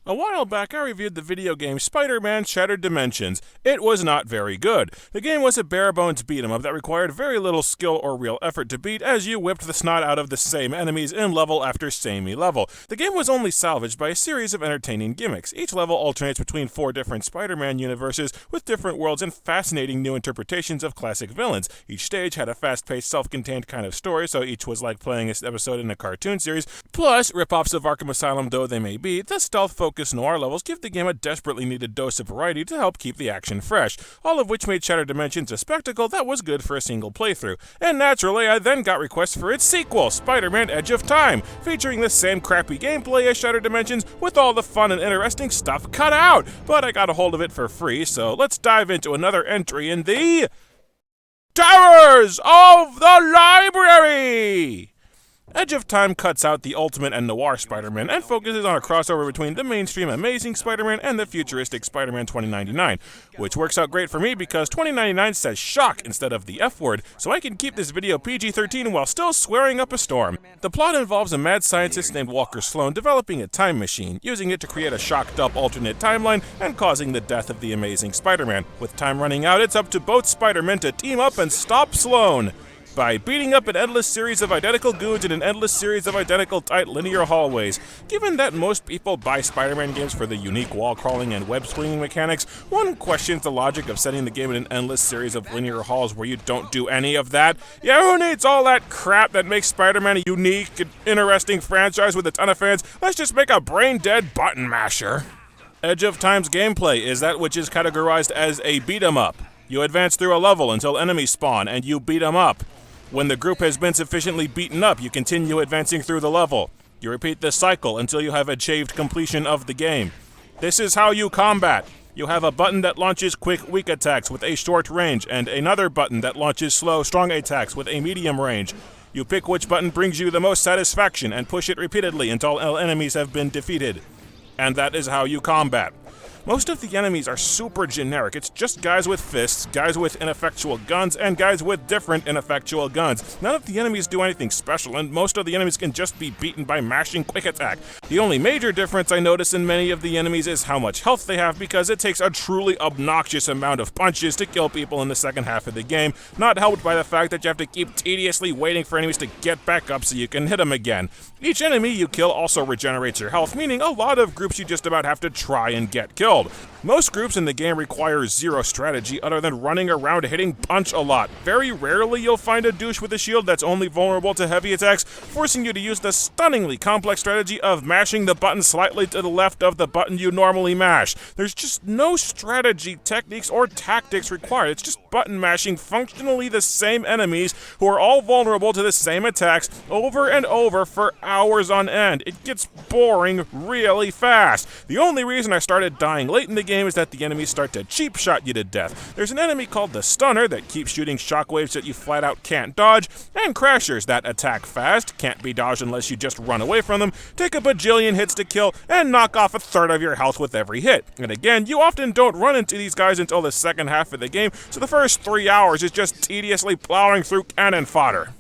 A while back, I reviewed the video game Spider-Man Shattered Dimensions. It was not very good. The game was a bare-bones beat-em-up that required very little skill or real effort to beat, as you whipped the snot out of the same enemies in level after samey level. The game was only salvaged by a series of entertaining gimmicks. Each level alternates between 4 different Spider-Man universes, with different worlds and fascinating new interpretations of classic villains. Each stage had a fast-paced, self-contained kind of story, so each was like playing an episode in a cartoon series. Plus, rip-offs of Arkham Asylum though they may be, the stealth-focused noir levels give the game a desperately needed dose of variety to help keep the action fresh, all of which made Shattered Dimensions a spectacle that was good for a single playthrough. And naturally, I then got requests for its sequel, Spider-Man Edge of Time, featuring the same crappy gameplay as Shattered Dimensions with all the fun and interesting stuff cut out, but I got a hold of it for free, so let's dive into another entry in the Terrors of the Library! Edge of Time cuts out the ultimate and noir Spider-Man and focuses on a crossover between the mainstream Amazing Spider-Man and the futuristic Spider-Man 2099, which works out great for me because 2099 says shock instead of the F word, so I can keep this video PG-13 while still swearing up a storm. The plot involves a mad scientist named Walker Sloan developing a time machine, using it to create a shocked-up alternate timeline and causing the death of the Amazing Spider-Man. With time running out, it's up to both Spider-Men to team up and stop Sloan by beating up an endless series of identical goons in an endless series of identical tight linear hallways. Given that most people buy Spider-Man games for the unique wall-crawling and web-swinging mechanics, one questions the logic of setting the game in an endless series of linear halls where you don't do any of that. Yeah, who needs all that crap that makes Spider-Man a unique and interesting franchise with a ton of fans? Let's just make a brain-dead button masher. Edge of Time's gameplay is that which is categorized as a beat-em-up. You advance through a level until enemies spawn, and you beat them up. When the group has been sufficiently beaten up, you continue advancing through the level. You repeat this cycle until you have achieved completion of the game. This is how you combat. You have a button that launches quick, weak attacks with a short range, and another button that launches slow, strong attacks with a medium range. You pick which button brings you the most satisfaction and push it repeatedly until all enemies have been defeated. And that is how you combat. Most of the enemies are super generic. It's just guys with fists, guys with ineffectual guns, and guys with different ineffectual guns. None of the enemies do anything special, and most of the enemies can just be beaten by mashing quick attack. The only major difference I notice in many of the enemies is how much health they have, because it takes a truly obnoxious amount of punches to kill people in the second half of the game, not helped by the fact that you have to keep tediously waiting for enemies to get back up so you can hit them again. Each enemy you kill also regenerates your health, meaning a lot of groups you just about have to try and get killed. Most groups in the game require zero strategy other than running around hitting punch a lot. Very rarely you'll find a douche with a shield that's only vulnerable to heavy attacks, forcing you to use the stunningly complex strategy of mashing the button slightly to the left of the button you normally mash. There's just no strategy, techniques, or tactics required. It's just button mashing functionally the same enemies who are all vulnerable to the same attacks over and over for hours on end. It gets boring really fast. The only reason I started dying late in the game is that the enemies start to cheap shot you to death. There's an enemy called the Stunner that keeps shooting shockwaves that you flat out can't dodge, and Crashers that attack fast, can't be dodged unless you just run away from them, take a bajillion hits to kill, and knock off a third of your health with every hit. And again, you often don't run into these guys until the second half of the game, so the first 3 hours is just tediously plowing through cannon fodder.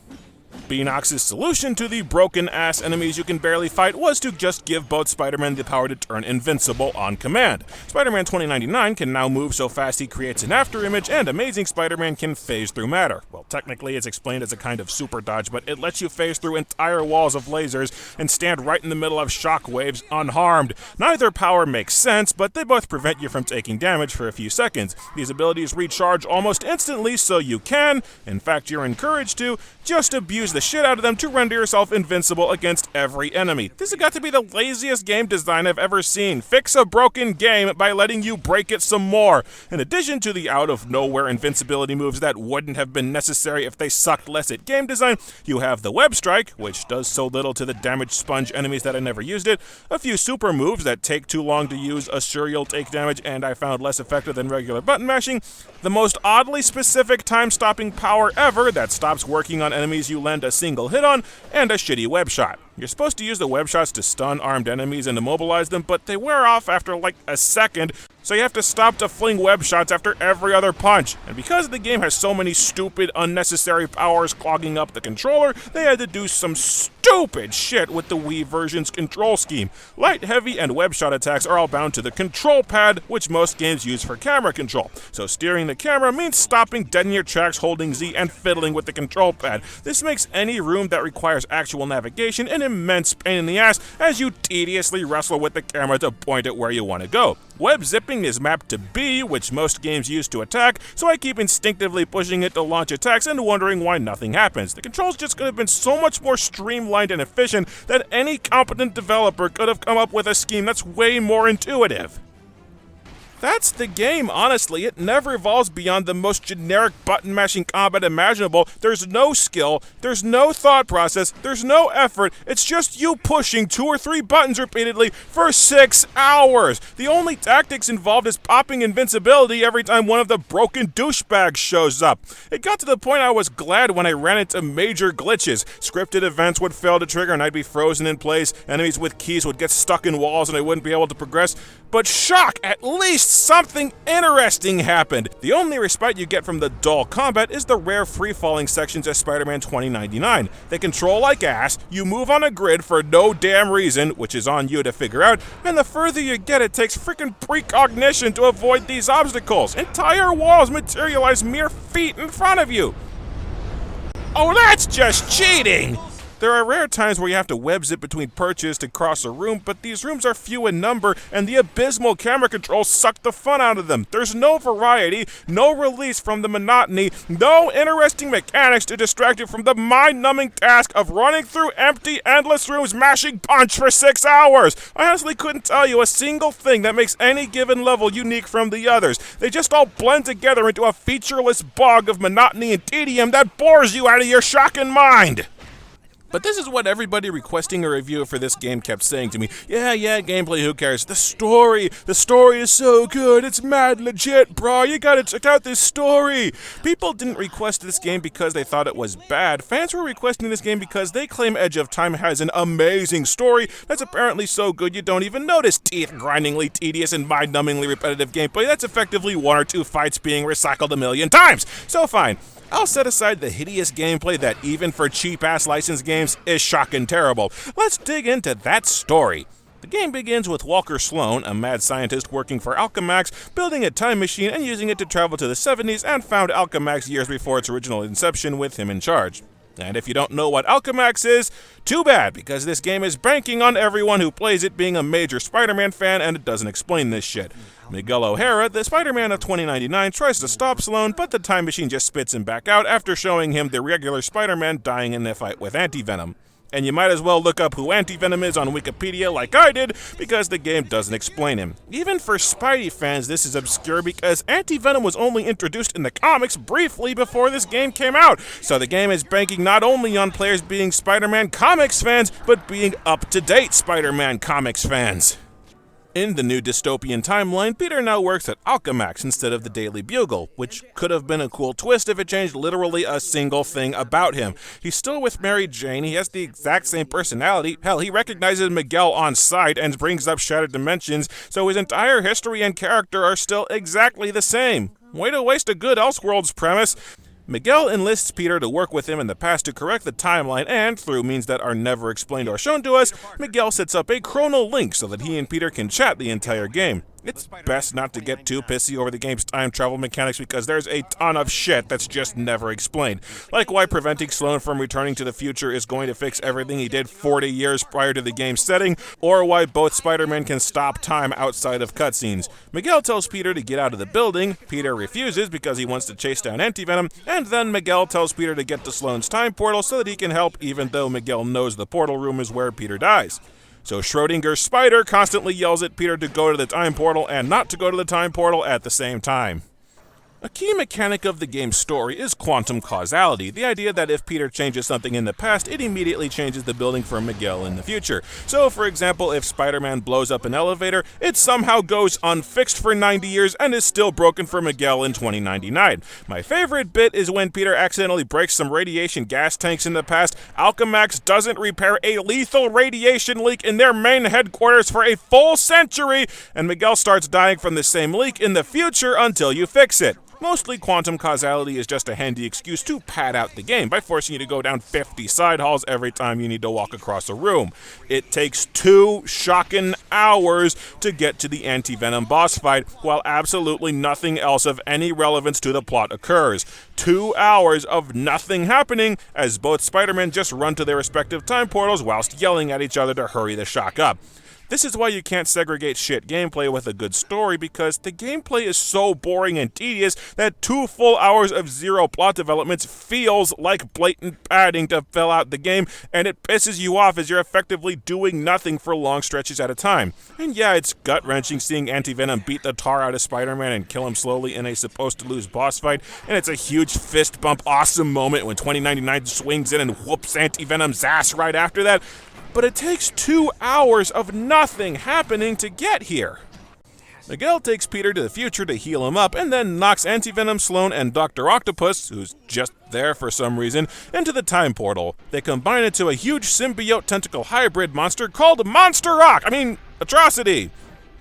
Beanox's solution to the broken-ass enemies you can barely fight was to just give both Spider-Man the power to turn invincible on command. Spider-Man 2099 can now move so fast he creates an afterimage, and Amazing Spider-Man can phase through matter. Well, technically it's explained as a kind of super dodge, but it lets you phase through entire walls of lasers and stand right in the middle of shockwaves unharmed. Neither power makes sense, but they both prevent you from taking damage for a few seconds. These abilities recharge almost instantly, so you can, in fact you're encouraged to, just abuse the shit out of them to render yourself invincible against every enemy. This has got to be the laziest game design I've ever seen. Fix a broken game by letting you break it some more. In addition to the out-of-nowhere invincibility moves that wouldn't have been necessary if they sucked less at game design, you have the Web Strike, which does so little to the damage sponge enemies that I never used it, a few super moves that take too long to use, assure you'll take damage, and I found less effective than regular button mashing, the most oddly specific time-stopping power ever that stops working on enemies you land a single hit on, and a shitty web shot. You're supposed to use the web shots to stun armed enemies and immobilize them, but they wear off after like a second, so you have to stop to fling web shots after every other punch. And because the game has so many stupid, unnecessary powers clogging up the controller, they had to do some stupid shit with the Wii version's control scheme. Light, heavy, and web shot attacks are all bound to the control pad, which most games use for camera control. So steering the camera means stopping dead in your tracks holding Z and fiddling with the control pad. This makes any room that requires actual navigation an immense pain in the ass as you tediously wrestle with the camera to point it where you want to go. Web zipping is mapped to B, which most games use to attack, so I keep instinctively pushing it to launch attacks and wondering why nothing happens. The controls just could have been so much more streamlined and efficient that any competent developer could have come up with a scheme that's way more intuitive. That's the game, honestly. It never evolves beyond the most generic button-mashing combat imaginable. There's no skill, there's no thought process, there's no effort. It's just you pushing 2 or 3 buttons repeatedly for 6 hours. The only tactics involved is popping invincibility every time one of the broken douchebags shows up. It got to the point I was glad when I ran into major glitches. Scripted events would fail to trigger and I'd be frozen in place. Enemies with keys would get stuck in walls and I wouldn't be able to progress. But shock! At least something interesting happened. The only respite you get from the dull combat is the rare free-falling sections of Spider-Man 2099. They control like ass, you move on a grid for no damn reason, which is on you to figure out, and the further you get it takes freaking precognition to avoid these obstacles. Entire walls materialize mere feet in front of you. Oh, that's just cheating! There are rare times where you have to web zip between perches to cross a room, but these rooms are few in number, and the abysmal camera controls suck the fun out of them. There's no variety, no release from the monotony, no interesting mechanics to distract you from the mind-numbing task of running through empty, endless rooms mashing punch for 6 hours. I honestly couldn't tell you a single thing that makes any given level unique from the others. They just all blend together into a featureless bog of monotony and tedium that bores you out of your shocking mind. But this is what everybody requesting a review for this game kept saying to me. Yeah, gameplay, who cares? The story is so good, it's mad legit, bro, you gotta check out this story. People didn't request this game because they thought it was bad. Fans were requesting this game because they claim Edge of Time has an amazing story that's apparently so good you don't even notice teeth-grindingly tedious and mind-numbingly repetitive gameplay that's effectively 1 or 2 fights being recycled a million times. So fine. I'll set aside the hideous gameplay that, even for cheap-ass licensed games, is shocking terrible. Let's dig into that story. The game begins with Walker Sloan, a mad scientist working for Alchemax, building a time machine and using it to travel to the 70s and found Alchemax years before its original inception with him in charge. And if you don't know what Alchemax is, too bad, because this game is banking on everyone who plays it being a major Spider-Man fan, and it doesn't explain this shit. Miguel O'Hara, the Spider-Man of 2099, tries to stop Sloan, but the time machine just spits him back out after showing him the regular Spider-Man dying in a fight with Antivenom. And you might as well look up who Antivenom is on Wikipedia like I did, because the game doesn't explain him. Even for Spidey fans, this is obscure because Antivenom was only introduced in the comics briefly before this game came out. So the game is banking not only on players being Spider-Man comics fans, but being up-to-date Spider-Man comics fans. In the new dystopian timeline, Peter now works at Alchemax instead of the Daily Bugle, which could have been a cool twist if it changed literally a single thing about him. He's still with Mary Jane, he has the exact same personality, hell, he recognizes Miguel on sight and brings up shattered dimensions, so his entire history and character are still exactly the same. Way to waste a good Elseworlds premise. Miguel enlists Peter to work with him in the past to correct the timeline, and, through means that are never explained or shown to us, Miguel sets up a chrono link so that he and Peter can chat the entire game. It's best not to get too pissy over the game's time travel mechanics because there's a ton of shit that's just never explained. Like why preventing Sloan from returning to the future is going to fix everything he did 40 years prior to the game's setting, or why both Spider-Men can stop time outside of cutscenes. Miguel tells Peter to get out of the building, Peter refuses because he wants to chase down Antivenom, and then Miguel tells Peter to get to Sloan's time portal so that he can help even though Miguel knows the portal room is where Peter dies. So Schrodinger's spider constantly yells at Peter to go to the time portal and not to go to the time portal at the same time. A key mechanic of the game's story is quantum causality, the idea that if Peter changes something in the past, it immediately changes the building for Miguel in the future. So, for example, if Spider-Man blows up an elevator, it somehow goes unfixed for 90 years and is still broken for Miguel in 2099. My favorite bit is when Peter accidentally breaks some radiation gas tanks in the past, Alchemax doesn't repair a lethal radiation leak in their main headquarters for a full century, and Miguel starts dying from the same leak in the future until you fix it. Mostly, quantum causality is just a handy excuse to pad out the game by forcing you to go down 50 side halls every time you need to walk across a room. It takes 2 shocking hours to get to the Anti-Venom boss fight, while absolutely nothing else of any relevance to the plot occurs. 2 hours of nothing happening as both Spider-Men just run to their respective time portals whilst yelling at each other to hurry the shock up. This is why you can't segregate shit gameplay with a good story, because the gameplay is so boring and tedious that 2 full hours of zero plot developments feels like blatant padding to fill out the game, and it pisses you off as you're effectively doing nothing for long stretches at a time. And yeah, it's gut-wrenching seeing Anti-Venom beat the tar out of Spider-Man and kill him slowly in a supposed-to-lose boss fight, and it's a huge fist bump awesome moment when 2099 swings in and whoops Anti-Venom's ass right after that. But it takes 2 hours of nothing happening to get here. Miguel takes Peter to the future to heal him up, and then knocks Anti-Venom, Sloane, and Dr. Octopus, who's just there for some reason, into the time portal. They combine into a huge symbiote tentacle hybrid monster called Atrocity!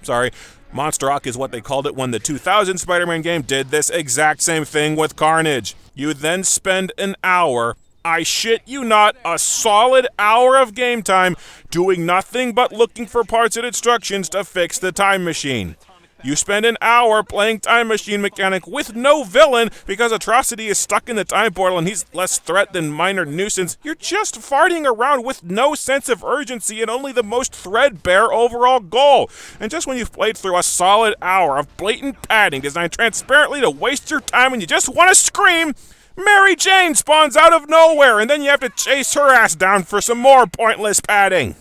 Sorry, Monster Rock is what they called it when the 2000 Spider-Man game did this exact same thing with Carnage. You then spend an hour, I shit you not, a solid hour of game time doing nothing but looking for parts and instructions to fix the time machine. You spend an hour playing time machine mechanic with no villain because Atrocity is stuck in the time portal and he's less threat than minor nuisance. You're just farting around with no sense of urgency and only the most threadbare overall goal. And just when you've played through a solid hour of blatant padding designed transparently to waste your time and you just want to scream, Mary Jane spawns out of nowhere, and then you have to chase her ass down for some more pointless padding.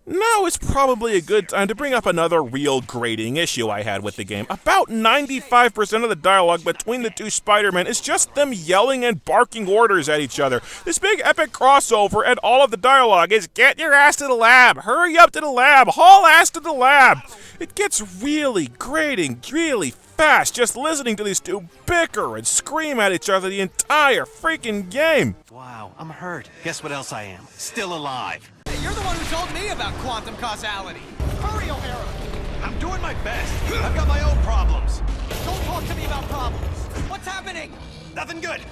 Now is probably a good time to bring up another real grating issue I had with the game. About 95% of the dialogue between the two Spider-Men is just them yelling and barking orders at each other. This big epic crossover and all of the dialogue is, get your ass to the lab, hurry up to the lab, haul ass to the lab. It gets really grating, really fast just listening to these two bicker and scream at each other the entire freaking game. Wow, I'm hurt. Guess what else I am? Still alive. Hey, you're the one who told me about quantum causality. Hurry, O'Hara. I'm doing my best. I've got my own problems. Don't talk to me about problems. What's happening? Nothing good.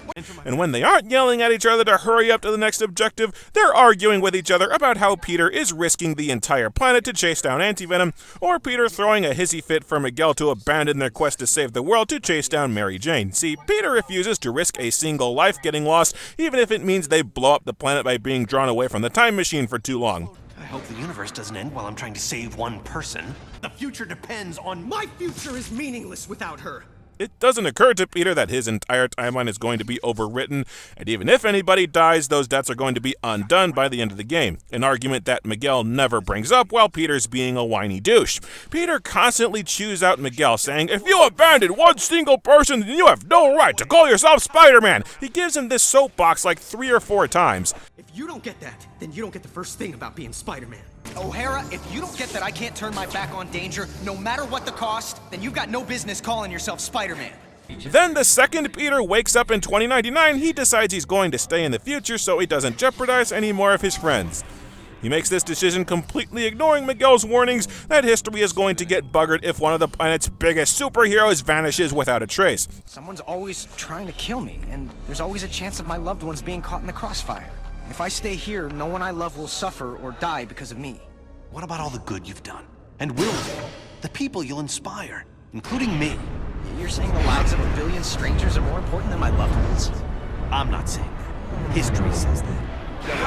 And when they aren't yelling at each other to hurry up to the next objective, they're arguing with each other about how Peter is risking the entire planet to chase down Anti-Venom, or Peter throwing a hissy fit for Miguel to abandon their quest to save the world to chase down Mary Jane. See, Peter refuses to risk a single life getting lost, even if it means they blow up the planet by being drawn away from the time machine for too long. I hope the universe doesn't end while I'm trying to save one person. The future depends on My future is meaningless without her. It doesn't occur to Peter that his entire timeline is going to be overwritten, and even if anybody dies, those deaths are going to be undone by the end of the game, an argument that Miguel never brings up while Peter's being a whiny douche. Peter constantly chews out Miguel, saying, if you abandon one single person, then you have no right to call yourself Spider-Man. He gives him this soapbox like 3 or 4 times. If you don't get that, then you don't get the first thing about being Spider-Man. O'Hara, if you don't get that I can't turn my back on danger, no matter what the cost, then you've got no business calling yourself Spider-Man. Then the second Peter wakes up in 2099, he decides he's going to stay in the future so he doesn't jeopardize any more of his friends. He makes this decision completely ignoring Miguel's warnings that history is going to get buggered if one of the planet's biggest superheroes vanishes without a trace. Someone's always trying to kill me, and there's always a chance of my loved ones being caught in the crossfire. If I stay here, no one I love will suffer or die because of me. What about all the good you've done? And will do? The people you'll inspire, including me. You're saying the lives of a billion strangers are more important than my loved ones? I'm not saying that. History says that.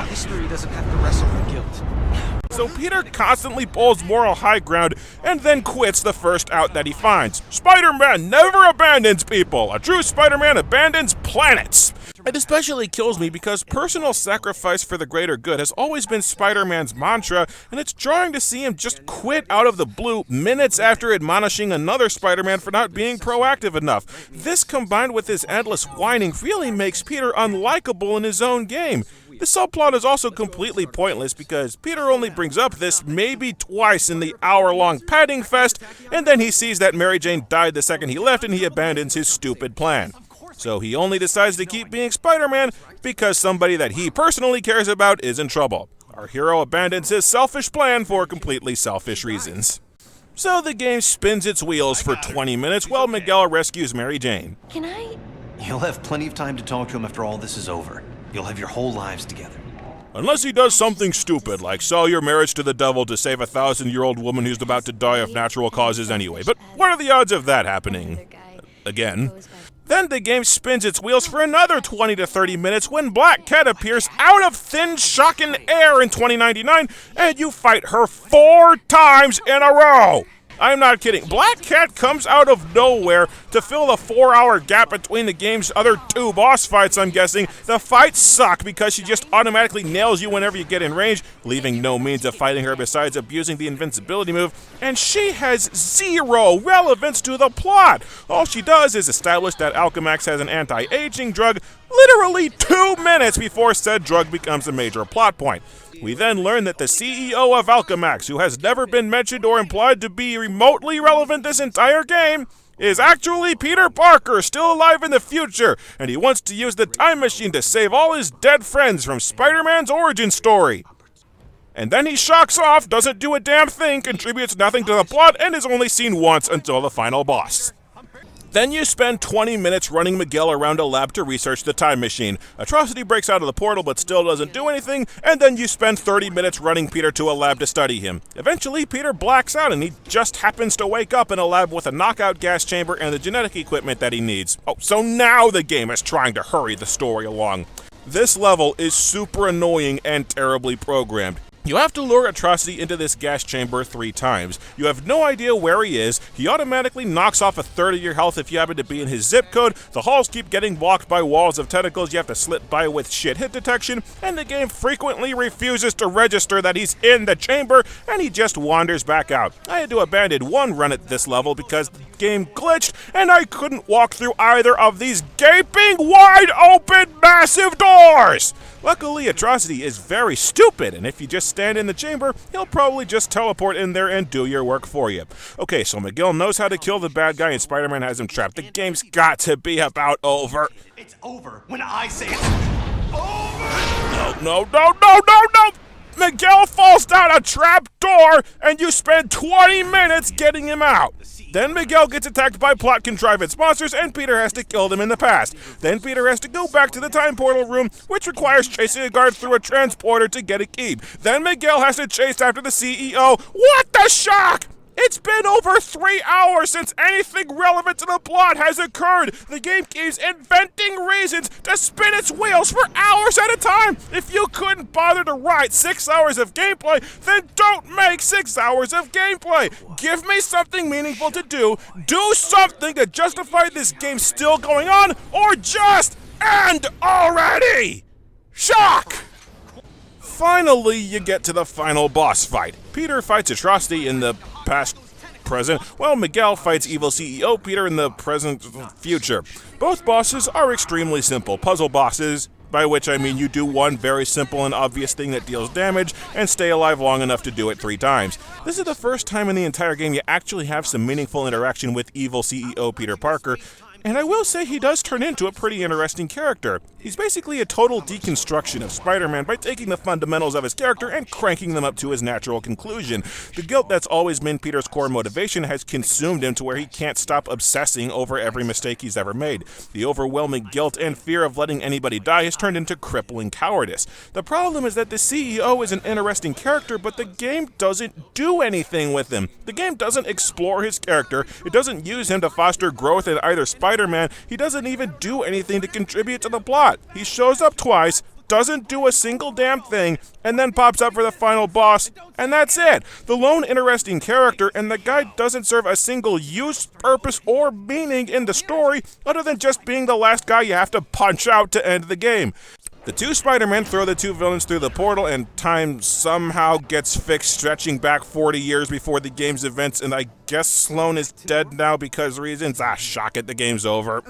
History doesn't have to wrestle with guilt. So Peter constantly pulls moral high ground and then quits the first out that he finds. Spider-Man never abandons people. A true Spider-Man abandons planets. It especially kills me because personal sacrifice for the greater good has always been Spider-Man's mantra, and it's jarring to see him just quit out of the blue minutes after admonishing another Spider-Man for not being proactive enough. This, combined with his endless whining, really makes Peter unlikable in his own game. The subplot is also completely pointless because Peter only brings up this maybe twice in the hour-long padding fest, and then he sees that Mary Jane died the second he left and he abandons his stupid plan. So he only decides to keep being Spider-Man because somebody that he personally cares about is in trouble. Our hero abandons his selfish plan for completely selfish reasons. So the game spins its wheels for 20 minutes while Miguel rescues Mary Jane. Can I? You'll have plenty of time to talk to him after all this is over. You'll have your whole lives together. Unless he does something stupid, like sell your marriage to the devil to save a 1,000-year-old woman who's about to die of natural causes anyway. But what are the odds of that happening? Again. Then the game spins its wheels for another 20 to 30 minutes when Black Cat appears out of thin, shocking air in 2099, and you fight her 4 times in a row! I'm not kidding. Black Cat comes out of nowhere to fill the 4-hour gap between the game's other 2 boss fights, I'm guessing. The fights suck because she just automatically nails you whenever you get in range, leaving no means of fighting her besides abusing the invincibility move, and she has zero relevance to the plot. All she does is establish that Alchemax has an anti-aging drug literally 2 minutes before said drug becomes a major plot point. We then learn that the CEO of Alchemax, who has never been mentioned or implied to be remotely relevant this entire game, is actually Peter Parker, still alive in the future, and he wants to use the time machine to save all his dead friends from Spider-Man's origin story. And then he shocks off, doesn't do a damn thing, contributes nothing to the plot, and is only seen once until the final boss. Then you spend 20 minutes running Miguel around a lab to research the time machine. Atrocity breaks out of the portal but still doesn't do anything, and then you spend 30 minutes running Peter to a lab to study him. Eventually, Peter blacks out and he just happens to wake up in a lab with a knockout gas chamber and the genetic equipment that he needs. Oh, so now the game is trying to hurry the story along. This level is super annoying and terribly programmed. You have to lure Atrocity into this gas chamber 3 times. You have no idea where he is. He automatically knocks off a third of your health if you happen to be in his zip code. The halls keep getting blocked by walls of tentacles you have to slip by with shit hit detection, and the game frequently refuses to register that he's in the chamber, and he just wanders back out. I had to abandon one run at this level because the game glitched, and I couldn't walk through either of these gaping, wide open, massive doors! Luckily, Atrocity is very stupid, and if you just stand in the chamber, he'll probably just teleport in there and do your work for you. Okay, so Miguel knows how to kill the bad guy and Spider-Man has him trapped. The game's got to be about over. It's over when I say it's over! No. Miguel falls down a trap door, and you spend 20 minutes getting him out. Then Miguel gets attacked by plot contrivance monsters, and Peter has to kill them in the past. Then Peter has to go back to the time portal room, which requires chasing a guard through a transporter to get a key. Then Miguel has to chase after the CEO. What the shock! It's been over 3 hours since anything relevant to the plot has occurred. The game keeps inventing reasons to spin its wheels for hours at a time. If you couldn't bother to write 6 hours of gameplay, then don't make 6 hours of gameplay. Give me something meaningful to do. Do something to justify this game still going on, or just end already. Shock! Finally, you get to the final boss fight. Peter fights Atrocity in the present, while Miguel fights evil CEO Peter in the present future. Both bosses are extremely simple puzzle bosses, by which I mean you do one very simple and obvious thing that deals damage and stay alive long enough to do it 3 times. This is the first time in the entire game you actually have some meaningful interaction with evil CEO Peter Parker, and I will say he does turn into a pretty interesting character. He's basically a total deconstruction of Spider-Man by taking the fundamentals of his character and cranking them up to his natural conclusion. The guilt that's always been Peter's core motivation has consumed him to where he can't stop obsessing over every mistake he's ever made. The overwhelming guilt and fear of letting anybody die has turned into crippling cowardice. The problem is that the CEO is an interesting character, but the game doesn't do anything with him. The game doesn't explore his character, it doesn't use him to foster growth in either Spider-Man, he doesn't even do anything to contribute to the plot. He shows up twice, doesn't do a single damn thing, and then pops up for the final boss, and that's it. The lone interesting character, and the guy doesn't serve a single use, purpose, or meaning in the story, other than just being the last guy you have to punch out to end the game. The two Spider-Men throw the two villains through the portal, and time somehow gets fixed, stretching back 40 years before the game's events, and I guess Sloane is dead now because reasons. Shock it, the game's over.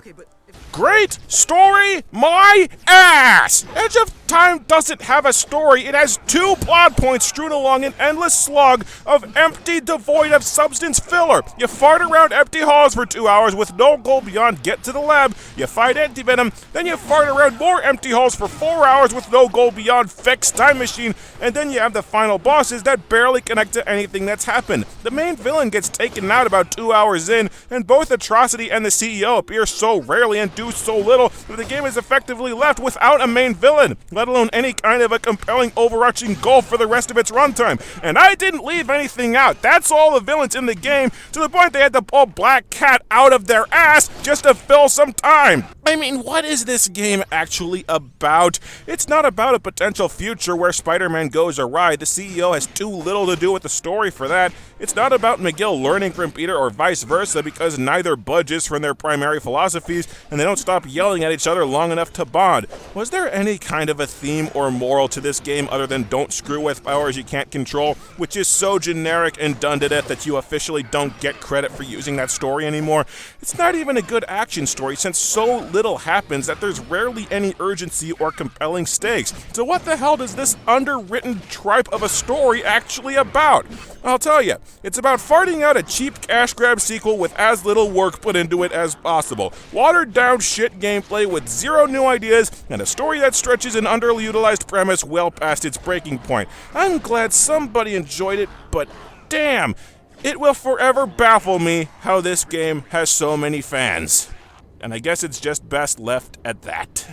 Great story, my ass! Edge of Time doesn't have a story. It has two plot points strewn along an endless slog of empty, devoid of substance filler. You fart around empty halls for 2 hours with no goal beyond get to the lab. You fight anti-venom, then you fart around more empty halls for 4 hours with no goal beyond fix time machine, and then you have the final bosses that barely connect to anything that's happened. The main villain gets taken out about 2 hours in, and both Atrocity and the CEO appear so rarely and do so little that the game is effectively left without a main villain, let alone any kind of a compelling overarching goal for the rest of its runtime. And I didn't leave anything out. That's all the villains in the game, to the point they had to pull Black Cat out of their ass just to fill some time. I mean, what is this game actually about? It's not about a potential future where Spider-Man goes awry. The CEO has too little to do with the story for that. It's not about McGill learning from Peter or vice versa, because neither budges from their primary philosophies, and they don't stop yelling at each other long enough to bond. Was there any kind of a theme or moral to this game other than don't screw with powers you can't control, which is so generic and done to death that you officially don't get credit for using that story anymore? It's not even a good action story, since so little happens that there's rarely any urgency or compelling stakes. So what the hell does this underwritten tripe of a story actually about? I'll tell you, it's about farting out a cheap cash grab sequel with as little work put into it as possible. Watered down shit gameplay with zero new ideas, and a story that stretches an underutilized premise well past its breaking point. I'm glad somebody enjoyed it, but damn, it will forever baffle me how this game has so many fans. And I guess it's just best left at that.